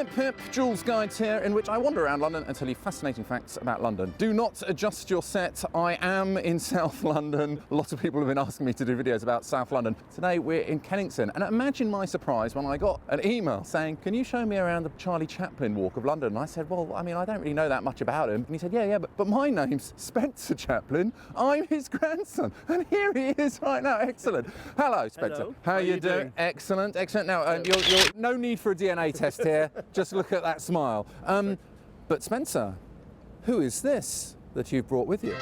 Pip, Joolz Guides here, in which I wander around London and tell you fascinating facts about London. Do not adjust your set. I am in South London. A lot of people have been asking me to do videos about South London. Today we're in Kennington, and imagine my surprise when I got an email saying, can you show me around the Charlie Chaplin walk of London? And I said, well, I mean, I don't really know that much about him. And he said, yeah, but my name's Spencer Chaplin. I'm his grandson. And here he is right now. Excellent. Hello, Spencer. Hello. How are you doing? Excellent, excellent. Now, you're no need for a DNA test here. Just look at that smile. But Spencer, who is this that you've brought with you?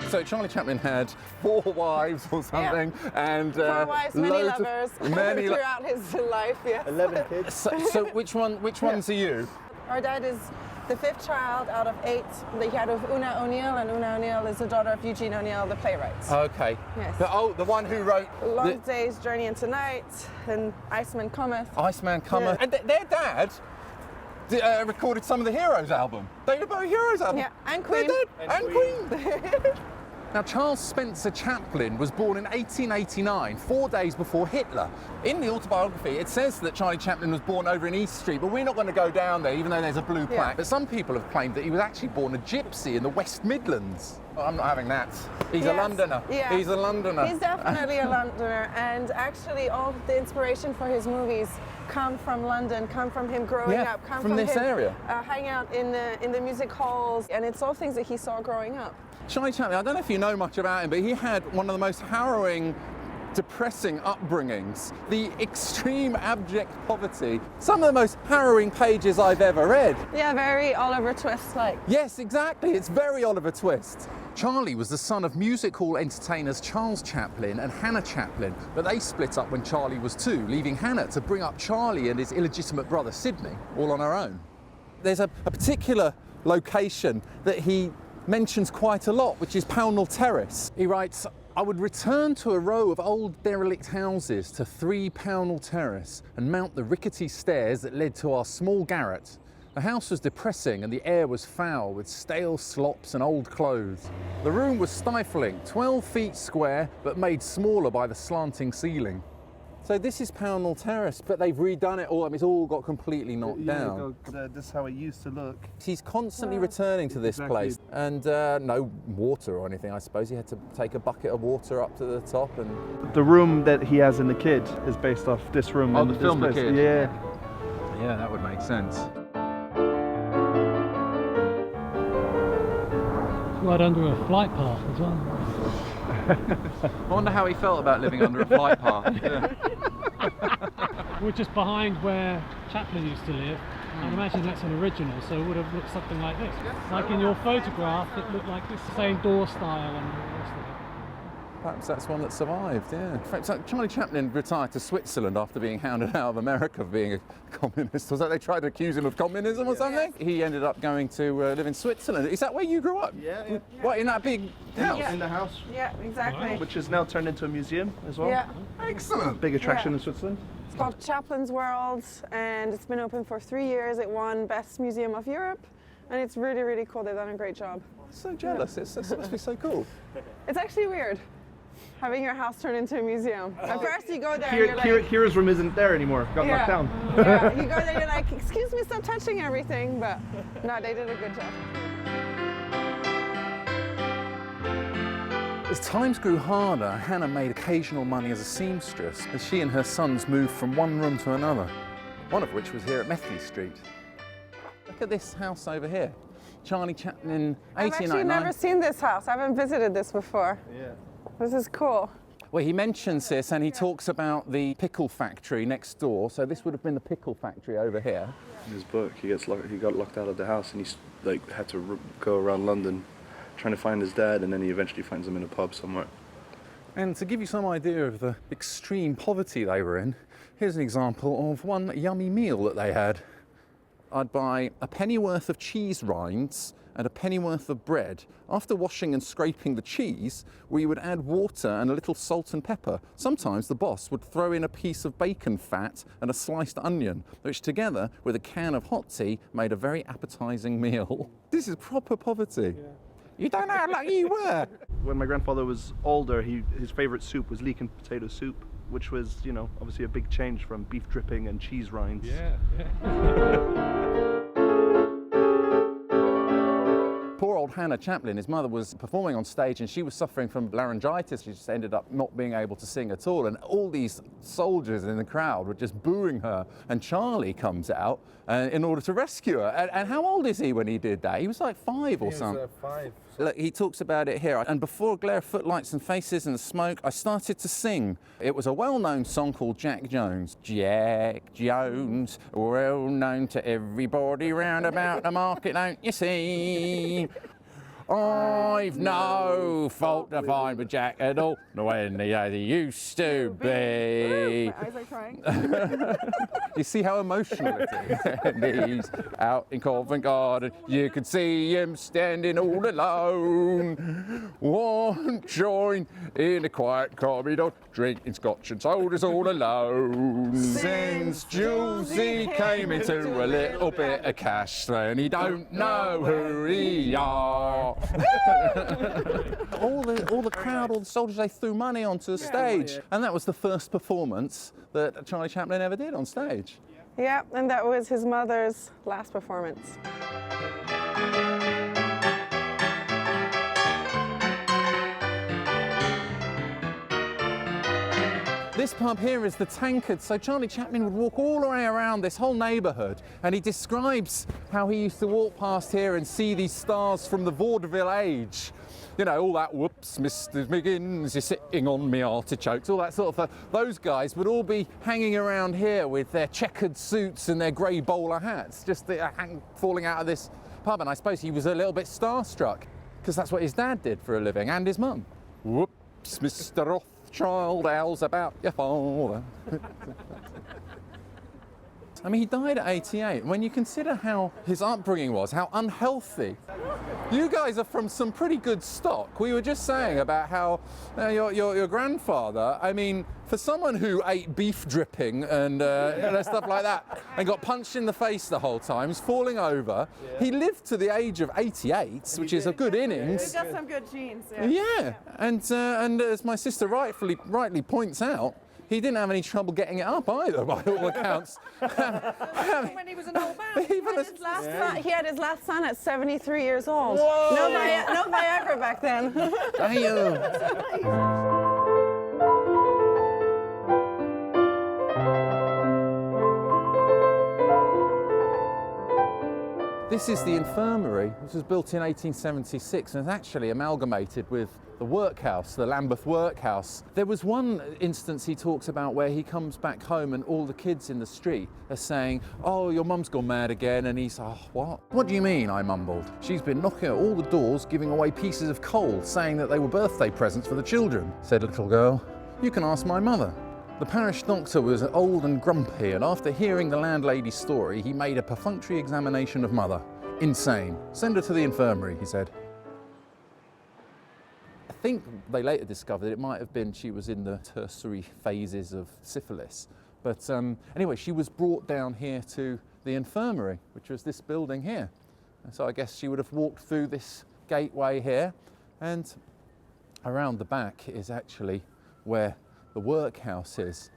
So Charlie Chaplin had 4 wives or something, and 4 wives, many lovers throughout his life. Yes. 11 kids. So which ones are you? Our dad is the 5th child out of 8 that he had with Una O'Neill, and Una O'Neill is the daughter of Eugene O'Neill, the playwright. Okay. Yes. The one who wrote Long Day's Journey into Night and Iceman Cometh. Iceman Cometh. Yeah. And their dad recorded some of the Heroes album. David Bowie Heroes album. Yeah, and Queen. And Queen. Now, Charles Spencer Chaplin was born in 1889, 4 days before Hitler. In the autobiography, it says that Charlie Chaplin was born over in East Street, but we're not going to go down there, even though there's a blue plaque. But some people have claimed that he was actually born a gypsy in the West Midlands. Well, I'm not having that. He's a Londoner. Yeah. He's a Londoner. He's definitely a Londoner, and actually all the inspiration for his movies come from London, come from him growing up, come from this him, area. Hang out in the music halls, and it's all things that he saw growing up. Charlie Chaplin, I don't know if you know much about him, but he had one of the most harrowing, depressing upbringings. The extreme abject poverty. Some of the most harrowing pages I've ever read. Yeah, very Oliver Twist-like. Yes, exactly. It's very Oliver Twist. Charlie was the son of music hall entertainers Charles Chaplin and Hannah Chaplin, but they split up when Charlie was 2, leaving Hannah to bring up Charlie and his illegitimate brother Sidney, all on her own. There's a particular location that he mentions quite a lot, which is Pownall Terrace. He writes, I would return to a row of old derelict houses to 3 Pownall Terrace and mount the rickety stairs that led to our small garret. The house was depressing and the air was foul with stale slops and old clothes. The room was stifling, 12 feet square, but made smaller by the slanting ceiling. So this is Pownall Terrace, but they've redone it all. I mean, it's all got completely knocked down. This is how it used to look. He's constantly returning to this place, and no water or anything, I suppose. He had to take a bucket of water up to the top. And the room that he has in The Kid is based off this room. Oh, the film The Kid? Yeah. Yeah, that would make sense. Right under a flight path as well. I wonder how he felt about living under a flight path. Yeah. We're just behind where Chaplin used to live. I'd imagine that's an original, so it would have looked something like this. Like in your photograph, it looked like this, same door style and all the rest of it. Perhaps that's one that survived, yeah. In fact, so Charlie Chaplin retired to Switzerland after being hounded out of America for being a communist. Was that they tried to accuse him of communism or something? Yes. He ended up going to live in Switzerland. Is that where you grew up? Yeah. What, in that big house? Yeah. In the house. Yeah, exactly. Which is now turned into a museum as well. Yeah. Excellent. Big attraction in Switzerland. It's called Chaplin's World, and it's been open for 3 years. It won Best Museum of Europe, and it's really, really cool. They've done a great job. I'm so jealous. It must be so cool. It's actually weird, having your house turned into a museum. At first you go there and you're like... Kira's room isn't there anymore. Got knocked down. Yeah, you go there and you're like, excuse me, stop touching everything. But no, they did a good job. As times grew harder, Hannah made occasional money as a seamstress as she and her sons moved from one room to another, one of which was here at Methley Street. Look at this house over here. Charlie Chaplin, 1899. I've actually never seen this house. I haven't visited this before. Yeah. This is cool. Well, he mentions this and he talks about the pickle factory next door. So this would have been the pickle factory over here. In his book, he got locked out of the house and he had to go around London trying to find his dad, and then he eventually finds him in a pub somewhere. And to give you some idea of the extreme poverty they were in, here's an example of one yummy meal that they had. I'd buy a pennyworth of cheese rinds and a pennyworth of bread. After washing and scraping the cheese, we would add water and a little salt and pepper. Sometimes the boss would throw in a piece of bacon fat and a sliced onion, which together with a can of hot tea made a very appetizing meal. This is proper poverty. Yeah. You don't know how lucky you were. When my grandfather was older, his favourite soup was leek and potato soup, which was, you know, obviously a big change from beef dripping and cheese rinds. Yeah. Poor old Hannah Chaplin, his mother was performing on stage and she was suffering from laryngitis. She just ended up not being able to sing at all. And all these soldiers in the crowd were just booing her. And Charlie comes out in order to rescue her. And how old is he when he did that? He was like 5 or something. He was 5. Look, he talks about it here. And before a glare of footlights and faces and the smoke, I started to sing. It was a well-known song called Jack Jones. Jack Jones, well known to everybody round about the market, don't you see? I've no fault to find with Jack at all, when he used to be. My eyes are crying. You see how emotional it is? And he's out in Covent Garden. You can see him standing all alone. One joint in a quiet corridor, drinking scotch and sodas all alone. Since Joolz he came into a little bit of cash, and he don't know who he are. all the crowd, all the soldiers, they threw money onto the stage, and that was the first performance that Charlie Chaplin ever did on stage. Yeah, and that was his mother's last performance. This pub here is the Tankard, so Charlie Chaplin would walk all the way around this whole neighbourhood, and he describes how he used to walk past here and see these stars from the vaudeville age. You know, all that, whoops, Mr. Miggins, you're sitting on me artichokes, all that sort of stuff. Those guys would all be hanging around here with their checkered suits and their grey bowler hats, just falling out of this pub, and I suppose he was a little bit starstruck, because that's what his dad did for a living, and his mum. Whoops, Mr. Rothschild, how's about your father? I mean, he died at 88. When you consider how his upbringing was, how unhealthy. You guys are from some pretty good stock. We were just saying about how your grandfather, I mean, for someone who ate beef dripping and stuff like that, and got punched in the face the whole time, was falling over, he lived to the age of 88, which is a good innings. He's got some good genes. Yeah, and as my sister rightly points out, he didn't have any trouble getting it up either, by all accounts. When he was an old man. He had his last son at 73 years old. Whoa. No Viagra back then. This is the Infirmary, which was built in 1876 and is actually amalgamated with the workhouse, the Lambeth workhouse. There was one instance he talks about where he comes back home and all the kids in the street are saying, "Oh, your mum's gone mad again," and he's, "Oh, what? What do you mean?" I mumbled. "She's been knocking at all the doors, giving away pieces of coal, saying that they were birthday presents for the children," said little girl. "You can ask my mother." The parish doctor was old and grumpy, and after hearing the landlady's story, he made a perfunctory examination of mother. "Insane. Send her to the infirmary," he said. I think they later discovered it might have been she was in the tertiary phases of syphilis. But anyway, she was brought down here to the infirmary, which was this building here. And so I guess she would have walked through this gateway here, and around the back is actually where the workhouse is.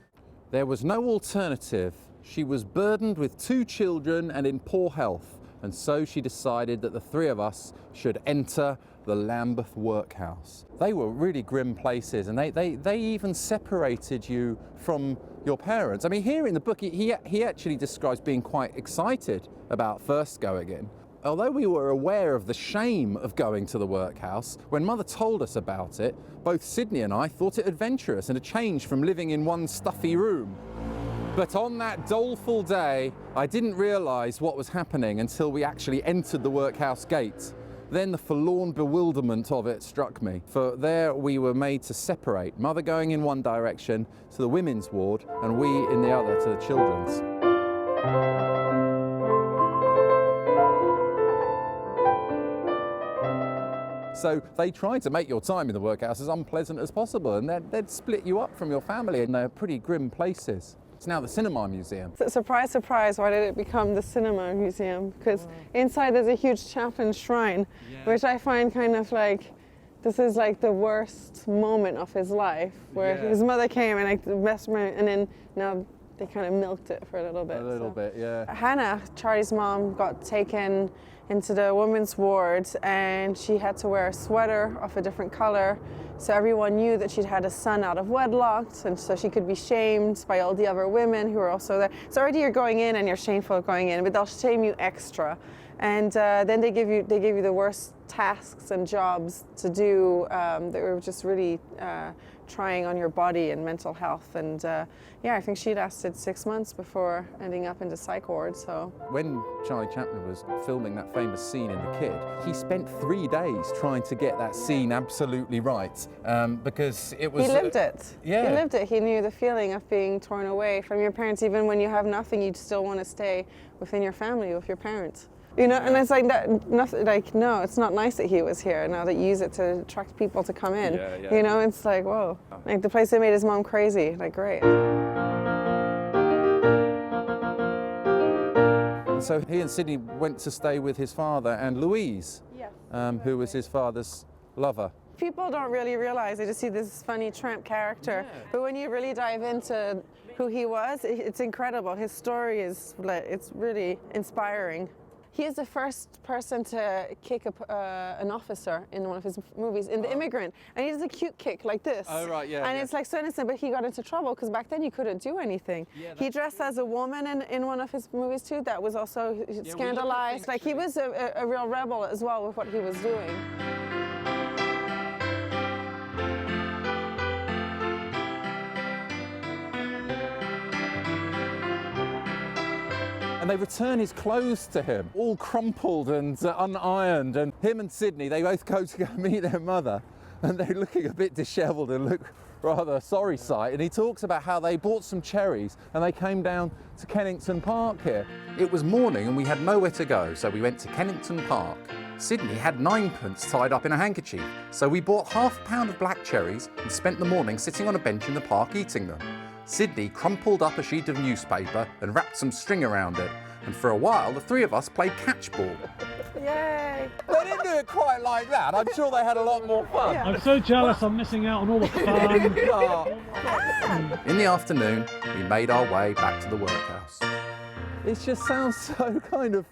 There was no alternative. She was burdened with 2 children and in poor health, and so she decided that the 3 of us should enter the Lambeth workhouse. They were really grim places, and they even separated you from your parents. I mean, here in the book, he actually describes being quite excited about first going in. Although we were aware of the shame of going to the workhouse, when Mother told us about it, both Sydney and I thought it adventurous and a change from living in one stuffy room. But on that doleful day, I didn't realise what was happening until we actually entered the workhouse gate. Then the forlorn bewilderment of it struck me, for there we were made to separate, Mother going in one direction to the women's ward and we in the other to the children's. So they tried to make your time in the workhouse as unpleasant as possible, and they'd split you up from your family, and they're pretty grim places. It's now the Cinema Museum. So, surprise, surprise, why did it become the Cinema Museum? Because inside there's a huge Chaplin shrine, which I find kind of like, this is like the worst moment of his life, where his mother came and like the best moment, and then now they kind of milked it for a little bit. A little bit, yeah. Hannah, Charlie's mom, got taken into the women's ward, and she had to wear a sweater of a different color, so everyone knew that she'd had a son out of wedlock, and so she could be shamed by all the other women who were also there. So already you're going in and you're shameful of going in, but they'll shame you extra. And then they give you the worst tasks and jobs to do that were just really trying on your body and mental health. And I think she lasted 6 months before ending up in the psych ward. So when Charlie Chaplin was filming that famous scene in The Kid, he spent 3 days trying to get that scene absolutely right, because it was... He lived it. Yeah. He lived it. He knew the feeling of being torn away from your parents. Even when you have nothing, you still want to stay within your family, with your parents. You know, and it's like that. Nothing, like, no, it's not nice that he was here. Now that you use it to attract people to come in, you know, it's like, whoa, like the place that made his mom crazy. Like, great. So he and Sydney went to stay with his father and Louise, who was his father's lover. People don't really realize, they just see this funny tramp character, but when you really dive into who he was, it's incredible. His story is, it's really inspiring. He is the first person to kick an officer in one of his movies, in The Immigrant. And he does a cute kick like this. Oh, right, yeah. And it's like so innocent, but he got into trouble because back then you couldn't do anything. Yeah, he dressed as a woman in one of his movies too. That was also scandalized. Like, he was a real rebel as well with what he was doing. And they return his clothes to him, all crumpled and unironed. And him and Sydney, they both go to go meet their mother, and they're looking a bit dishevelled and look rather sorry sight. And he talks about how they bought some cherries and they came down to Kennington Park here. It was morning and we had nowhere to go, so we went to Kennington Park. Sydney had 9p tied up in a handkerchief, so we bought half a pound of black cherries and spent the morning sitting on a bench in the park eating them. Sydney crumpled up a sheet of newspaper and wrapped some string around it, and for a while the three of us played catchball. Yay! They didn't do it quite like that. I'm sure they had a lot more fun. I'm so jealous, I'm missing out on all the fun. In the afternoon, we made our way back to the workhouse. It just sounds so kind of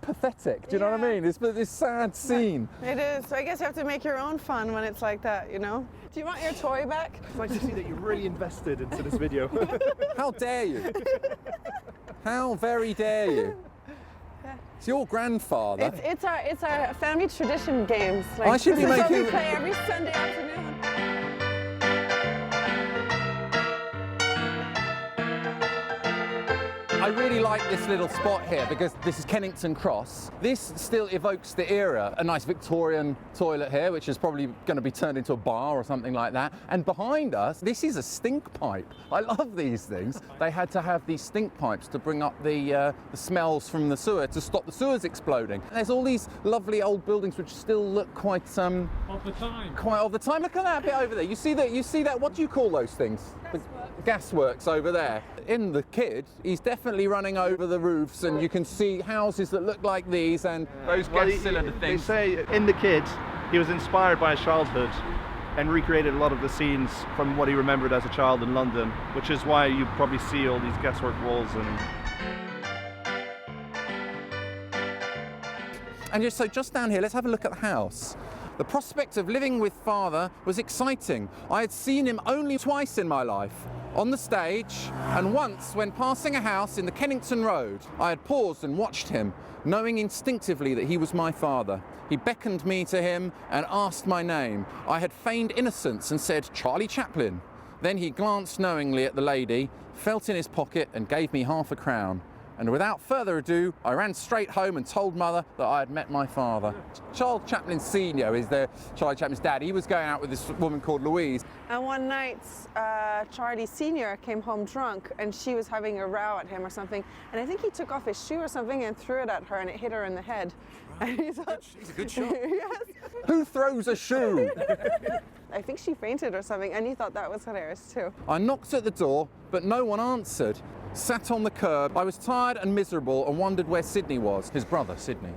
pathetic, do you know what I mean? It's this sad scene. It is. So I guess you have to make your own fun when it's like that, you know? Do you want your toy back? It's nice to see that you're really invested into this video. How dare you? How very dare you? It's your grandfather. It's our family tradition games. Like, I should be this is what making... we play every Sunday afternoon. I really like this little spot here because this is Kennington Cross. This still evokes the era. A nice Victorian toilet here, which is probably going to be turned into a bar or something like that. And behind us, this is a stink pipe. I love these things. They had to have these stink pipes to bring up the smells from the sewer to stop the sewers exploding. And there's all these lovely old buildings which still look quite of the time. Quite of the time. Look at that bit over there. You see that? What do you call those things? Gasworks over there. In The Kid, he's definitely running over the roofs, and you can see houses that look like these and those gas cylinder things. They say in The Kid, he was inspired by his childhood and recreated a lot of the scenes from what he remembered as a child in London, which is why you probably see all these gaswork walls And just down here, let's have a look at the house. The prospect of living with father was exciting. I had seen him only twice in my life, on the stage and once when passing a house in the Kennington Road. I had paused and watched him, knowing instinctively that he was my father. He beckoned me to him and asked my name. I had feigned innocence and said, "Charlie Chaplin." Then he glanced knowingly at the lady, felt in his pocket and gave me half a crown. And without further ado, I ran straight home and told Mother that I had met my father. Charlie Chaplin Sr. is Charlie Chaplin's dad. He was going out with this woman called Louise. And one night, Charlie Sr. came home drunk, and she was having a row at him or something. And I think he took off his shoe or something and threw it at her, and it hit her in the head. And he thought, He's a good shot. Yes. Who throws a shoe? I think she fainted or something, and he thought that was hilarious too. I knocked at the door, but no one answered. Sat on the curb. I was tired and miserable and wondered where Sydney was, his brother, Sydney.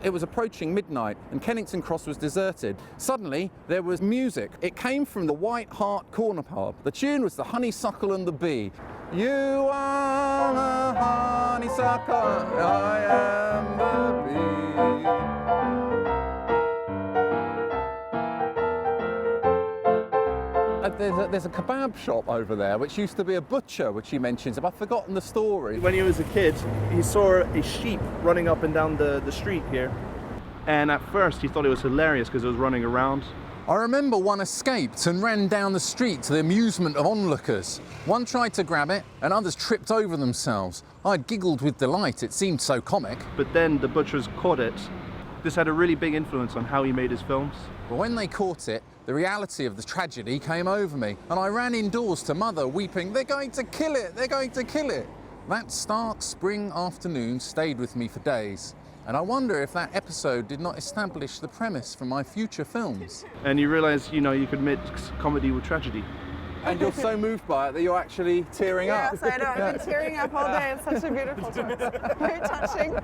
It was approaching midnight and Kennington Cross was deserted. Suddenly, there was music. It came from the White Hart Corner pub. The tune was The Honeysuckle and the Bee. You are the honeysuckle, I am the bee. There's a kebab shop over there, which used to be a butcher, which he mentions. I've forgotten the story. When he was a kid, he saw a sheep running up and down the street here. And at first, he thought it was hilarious because it was running around. I remember one escaped and ran down the street to the amusement of onlookers. One tried to grab it, and others tripped over themselves. I giggled with delight, it seemed so comic. But then the butchers caught it. This had a really big influence on how he made his films. But when they caught it, the reality of the tragedy came over me, and I ran indoors to Mother, weeping, "They're going to kill it, they're going to kill it." That stark spring afternoon stayed with me for days, and I wonder if that episode did not establish the premise for my future films. And you realise, you know, you could mix comedy with tragedy. And you're so moved by it that you're actually tearing up. Yes, I know. I've been tearing up all day. It's such a beautiful choice. Very touching.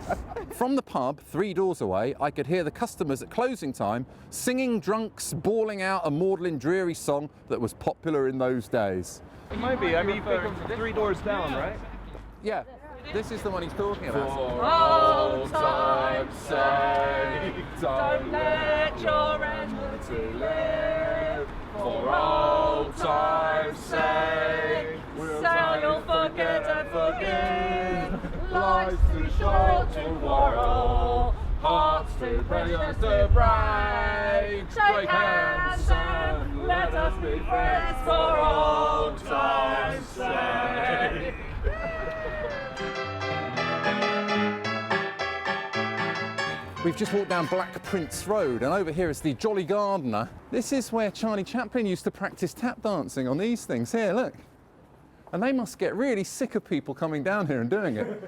From the pub, 3 doors away, I could hear the customers at closing time singing drunks, bawling out a maudlin, dreary song that was popular in those days. It might be. I mean, you pick up 3 doors down, right? Yeah, this is the one he's talking about. For old time's sake, don't let your enmity live. For old time's sake, so you'll forget and forgive. Life's too short to quarrel, hearts too precious to break. Shake hands and let us be friends for old time's sake. We've just walked down Black Prince Road, and over here is the Jolly Gardener. This is where Charlie Chaplin used to practice tap dancing on these things. Here, look. And they must get really sick of people coming down here and doing it.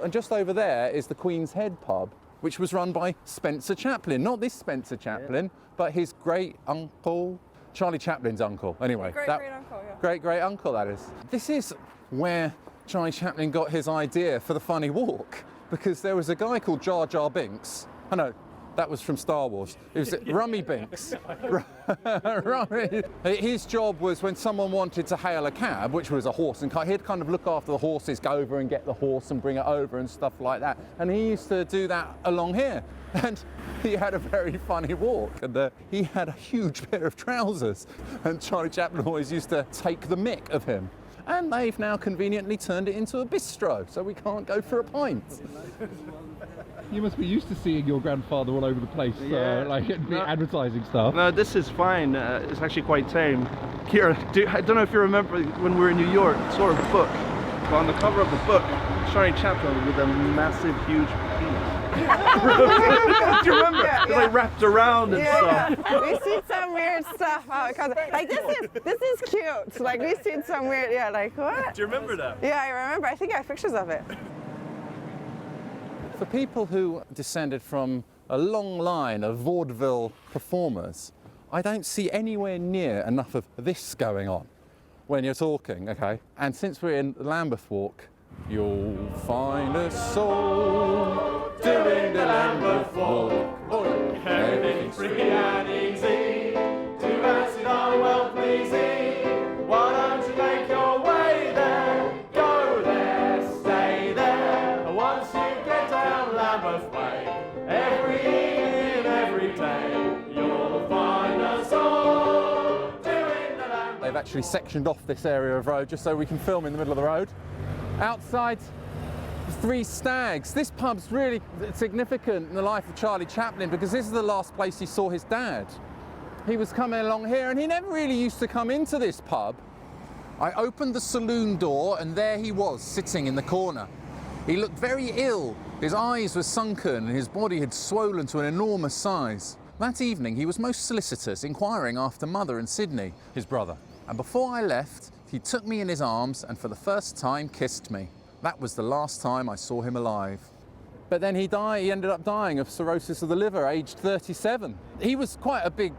And just over there is the Queen's Head pub, which was run by Spencer Chaplin. Not this Spencer Chaplin, but his great-uncle, Charlie Chaplin's uncle. Anyway, Great-great-uncle, yeah. Great-great-uncle, that is. This is where Charlie Chaplin got his idea for the funny walk, because there was a guy called Jar Jar Binks. I know, that was from Star Wars. It was Rummy Binks. Rummy. His job was when someone wanted to hail a cab, which was a horse and cart, he'd kind of look after the horses, go over and get the horse and bring it over and stuff like that. And he used to do that along here. And he had a very funny walk. And he had a huge pair of trousers. And Charlie Chaplin always used to take the mick of him. And they've now conveniently turned it into a bistro, so we can't go for a pint. You must be used to seeing your grandfather all over the place, like advertising stuff. No, this is fine. It's actually quite tame. Kiera, I don't know if you remember when we were in New York, saw a book. But on the cover of the book, Charlie Chaplin with a massive, huge penis. Do you remember? Yeah, It's like wrapped around and stuff. Yeah. We've seen some weird stuff. Like this is cute. Like we've seen some weird, like what? Do you remember that? Yeah, I remember. I think I have pictures of it. For people who descended from a long line of vaudeville performers, I don't see anywhere near enough of this going on when you're talking, okay? And since we're in Lambeth Walk, you'll find a soul doing the Lambeth Walk. Everything's free and easy, to acid are well pleasing. Why don't you make your way there? Go there, stay there. And once you get down Lambeth Way, every evening, every day, you'll find a soul doing the Lambeth. They've actually sectioned off this area of road just so we can film in the middle of the road. Outside, 3 stags. This pub's really significant in the life of Charlie Chaplin because this is the last place he saw his dad. He was coming along here and he never really used to come into this pub. I opened the saloon door and there he was, sitting in the corner. He looked very ill. His eyes were sunken and his body had swollen to an enormous size. That evening, he was most solicitous, inquiring after Mother and Sidney, his brother. And before I left, he took me in his arms and for the first time kissed me. That was the last time I saw him alive. But then he ended up dying of cirrhosis of the liver, aged 37. He was quite a big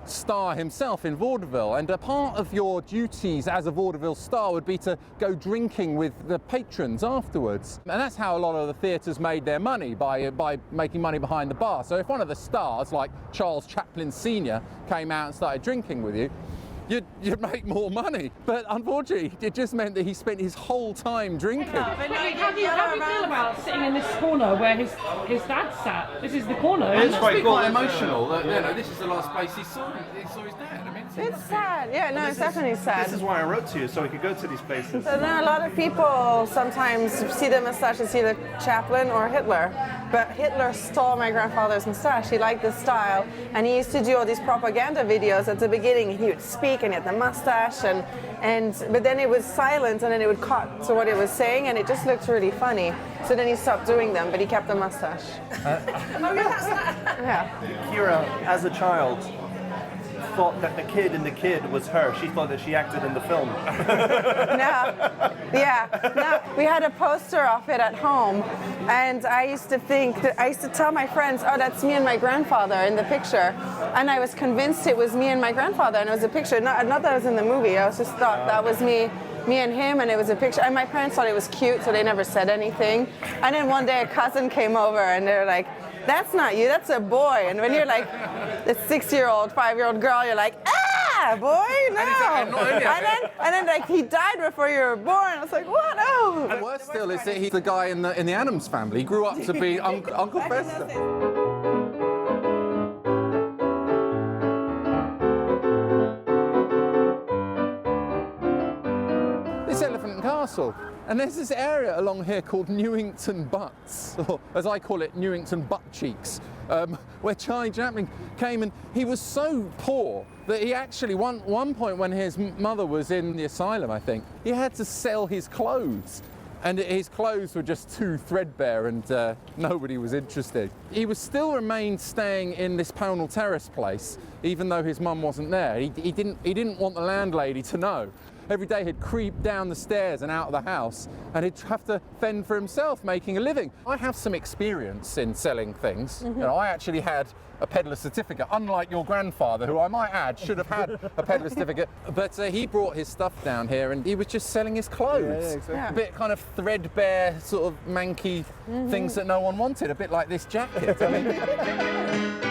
star himself in vaudeville, and a part of your duties as a vaudeville star would be to go drinking with the patrons afterwards. And that's how a lot of the theatres made their money, by making money behind the bar. So if one of the stars, like Charles Chaplin Sr., came out and started drinking with you, you'd make more money. But unfortunately, it just meant that he spent his whole time drinking. How do you feel about sitting in this corner where his dad sat? This is the corner. It's quite emotional. This is the last place he saw his dad. I mean, It's sad. Yeah, no, it's definitely sad. This is why I wrote to you, so we could go to these places. So now a lot of people sometimes see the moustache as either Chaplin or Hitler. But Hitler stole my grandfather's moustache. He liked the style. And he used to do all these propaganda videos at the beginning. He would speak and he had the mustache. But then it was silent and then it would cut to what he was saying and it just looked really funny. So then he stopped doing them, but he kept the mustache. Yeah. Kiera, as a child, thought that the kid in the kid was her. She thought that she acted in the film. No, we had a poster of it at home, and I used to tell my friends, oh, that's me and my grandfather in the picture, and I was convinced it was me and my grandfather, and it was a picture, not that it was in the movie, I was just thought that was me and him, and it was a picture, and my parents thought it was cute, so they never said anything, and then one day a cousin came over, and they were like, that's not you, that's a boy. And when you're like a 6-year-old, 5-year-old girl, you're like, ah, boy, no. And then like he died before you were born. I was like, what? Oh. And worse still is that he's the guy in the Addams Family. He grew up to be Uncle Fester. This Elephant and Castle. And there's this area along here called Newington Butts, or as I call it, Newington Butt Cheeks, where Charlie Chaplin came, and he was so poor that he actually, one point when his mother was in the asylum, I think, he had to sell his clothes. And his clothes were just too threadbare and nobody was interested. He was still remained staying in this Pownall Terrace place, even though his mum wasn't there. He didn't want the landlady to know. Every day he'd creep down the stairs and out of the house, and he'd have to fend for himself, making a living. I have some experience in selling things. You know, I actually had a peddler certificate, unlike your grandfather, who I might add should have had a peddler certificate. But he brought his stuff down here, and he was just selling his clothes. Yeah, exactly. A bit kind of threadbare, sort of manky things that no one wanted. A bit like this jacket. I mean.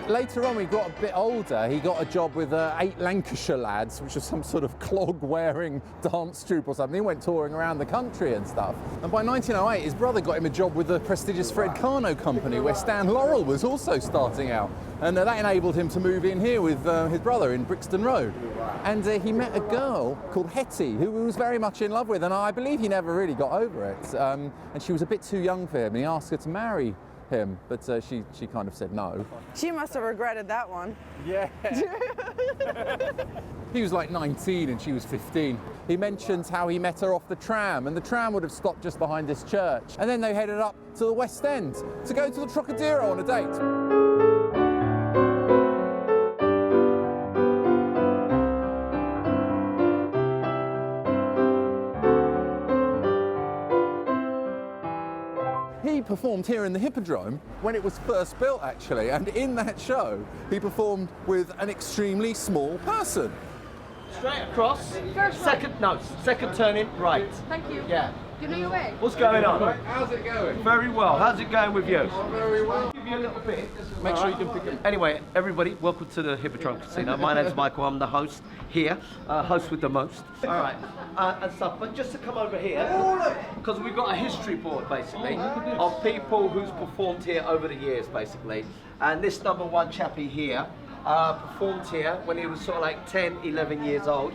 Later on, we got a bit older. He got a job with 8 Lancashire Lads, which was some sort of clog-wearing dance troupe or something. He went touring around the country and stuff. And by 1908, his brother got him a job with the prestigious Fred Carno Company, where Stan Laurel was also starting out. And that enabled him to move in here with his brother in Brixton Road. And he met a girl called Hetty, who he was very much in love with, and I believe he never really got over it. And she was a bit too young for him, and he asked her to marry him, but she kind of said no. She must have regretted that one. Yeah. He was like 19 and she was 15. He mentions how he met her off the tram, and the tram would have stopped just behind this church. And then they headed up to the West End to go to the Trocadero on a date. He performed here in the Hippodrome when it was first built, actually, and in that show he performed with an extremely small person. Straight across, second turn in, right. Thank you. Yeah. You know your way? What's going on? How's it going? Very well. How's it going with you? Very well. Give you a little bit. Make sure you can pick him. Anyway, everybody, welcome to the Hippodrome Casino. My name's Michael. I'm the host here, host with the most. All right, and stuff. But just to come over here, because we've got a history board basically of people who's performed here over the years, basically. And this #1 chappie here performed here when he was sort of like 10, 11 years old.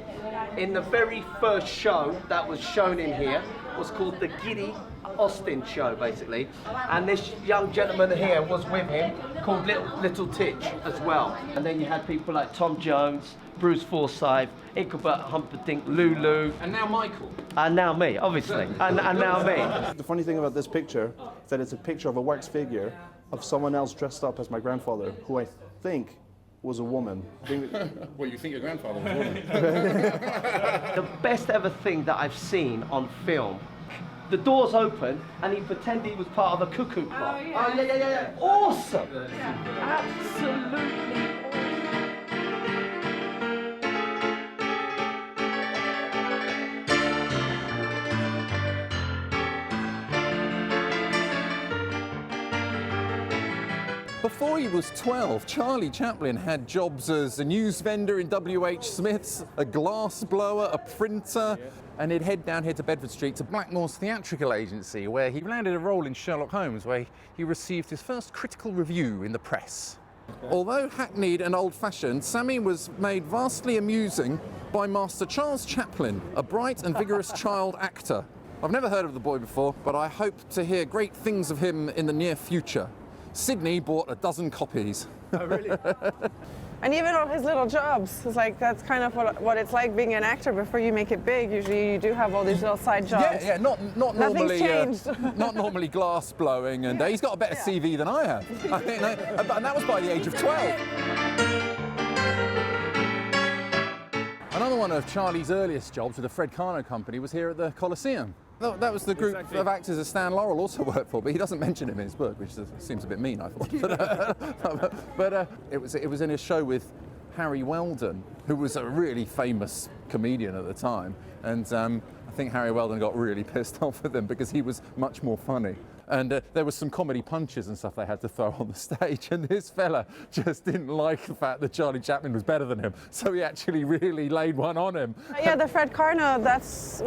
In the very first show that was shown in here was called the Giddy Austin Show, basically. And this young gentleman here was with him called Little Titch as well. And then you had people like Tom Jones, Bruce Forsyth, Ichabod Humperdinck, Lulu. And now Michael. And now me, obviously. And now me. The funny thing about this picture is that it's a picture of a wax figure of someone else dressed up as my grandfather, who I think was a woman. Well, you think your grandfather was a woman? The best ever thing that I've seen on film. The doors open and he pretended he was part of a cuckoo clock. Oh, yeah. Yeah. Awesome! Absolutely. Before he was 12, Charlie Chaplin had jobs as a news vendor in W.H. Smith's, a glass blower, a printer, and he'd head down here to Bedford Street to Blackmore's theatrical agency, where he landed a role in Sherlock Holmes, where he received his first critical review in the press. Although hackneyed and old-fashioned, Sammy was made vastly amusing by Master Charles Chaplin, a bright and vigorous child actor. I've never heard of the boy before, but I hope to hear great things of him in the near future. Sydney bought a dozen copies. Oh, really? And even on his little jobs, it's like that's kind of what it's like being an actor before you make it big. Usually you do have all these little side jobs. Yeah, not Nothing's normally changed. not normally glass blowing, and he's got a better CV than I have. I think, and that was by the age of 12. Another one of Charlie's earliest jobs with the Fred Carno Company was here at the Coliseum. That was the group of actors that Stan Laurel also worked for, but he doesn't mention him in his book, which seems a bit mean, I thought. But it was in a show with Harry Weldon, who was a really famous comedian at the time, and I think Harry Weldon got really pissed off with him because he was much more funny. And there was some comedy punches and stuff they had to throw on the stage, and this fella just didn't like the fact that Charlie Chaplin was better than him, so he actually really laid one on him. Yeah, the Fred Carno, that's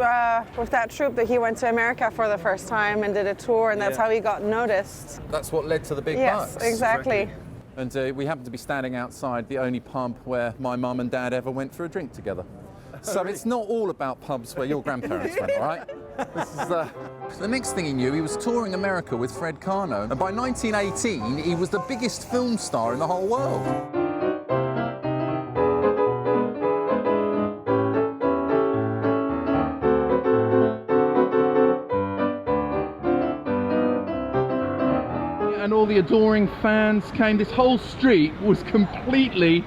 with that troupe that he went to America for the first time and did a tour, and that's how he got noticed. That's what led to the big Yes, bucks. exactly. And we happened to be standing outside the only pub where my mum and dad ever went for a drink together. So it's not all about pubs where your grandparents went, all right? This is the next thing he knew, he was touring America with Fred Carno, and by 1918, he was the biggest film star in the whole world. And all the adoring fans came. This whole street was completely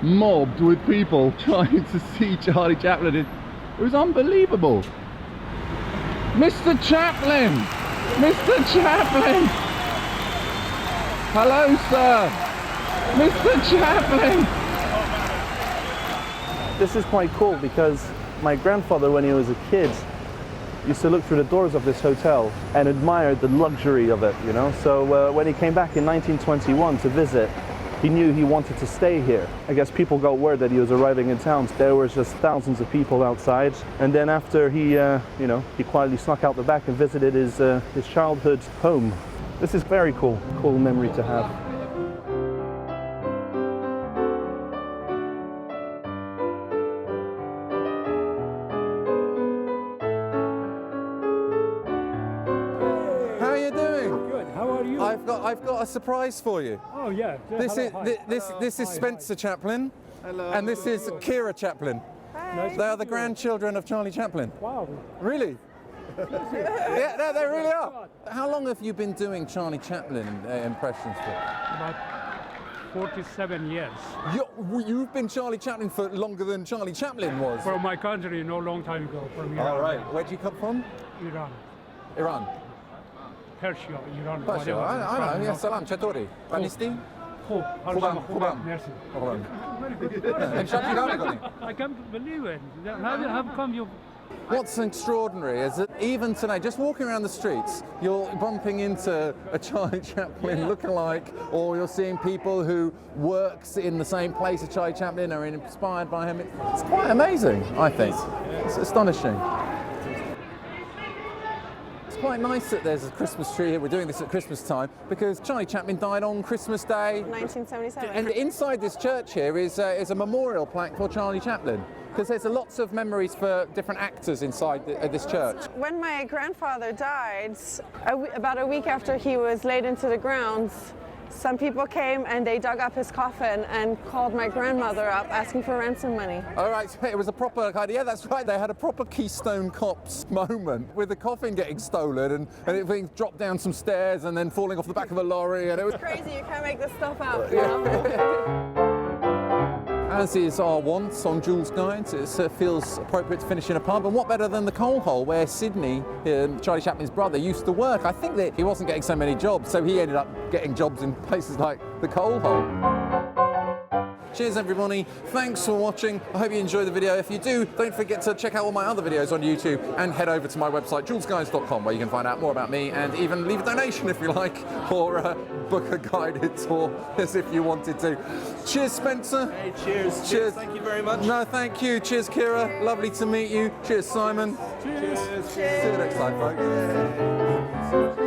mobbed with people trying to see Charlie Chaplin. It was unbelievable. Mr. Chaplin! Mr. Chaplin! Hello, sir! Mr. Chaplin! This is quite cool because my grandfather, when he was a kid, used to look through the doors of this hotel and admired the luxury of it, you know? So when he came back in 1921 to visit, he knew he wanted to stay here. I guess people got word that he was arriving in town. There was just thousands of people outside. And then after he quietly snuck out the back and visited his childhood home. This is very cool memory to have. I've got a surprise for you. Oh yeah. This is Spencer Chaplin. Hello. And this is Kiera Chaplin. Hi. They are the grandchildren of Charlie Chaplin. Wow. Really? Yeah, they really are. How long have you been doing Charlie Chaplin impressions for? About 47 years. You've been Charlie Chaplin for longer than Charlie Chaplin was? From my country, no long time ago, from Iran. All right. Where do you come from? Iran. Iran. Persia, Iran. Persia, I know. Yeah, salam, chatori. Banisti? Khubam. Merci. I can't believe it. How come you... What's extraordinary is that even today, just walking around the streets, you're bumping into a Charlie Chaplin lookalike, or you're seeing people who works in the same place as Charlie Chaplin or are inspired by him. It's quite amazing, I think. It's astonishing. It's quite nice that there's a Christmas tree here. We're doing this at Christmas time because Charlie Chaplin died on Christmas Day. 1977. And inside this church here is a memorial plaque for Charlie Chaplin, because there's lots of memories for different actors inside this church. When my grandfather died, about a week after he was laid into the ground, some people came and they dug up his coffin and called my grandmother up asking for ransom money. All right, so it was a proper kind of, yeah, that's right. They had a proper Keystone Cops moment with the coffin getting stolen and it being dropped down some stairs and then falling off the back of a lorry, and it was Crazy, you can't make this stuff up, you know? As is our wont on Joolz Guides, it feels appropriate to finish in a pub, and what better than the coal hole where Sidney, Charlie Chaplin's brother, used to work. I think that he wasn't getting so many jobs, so he ended up getting jobs in places like the coal hole. Cheers everybody, thanks for watching. I hope you enjoyed the video. If you do, don't forget to check out all my other videos on YouTube and head over to my website, joolzguides.com, where you can find out more about me and even leave a donation if you like, or book a guided tour as if you wanted to. Cheers, Spencer. Hey, cheers. Cheers. Thank you very much. No, thank you. Cheers, Kiera. Lovely to meet you. Cheers, Simon. Cheers. See you next time, folks.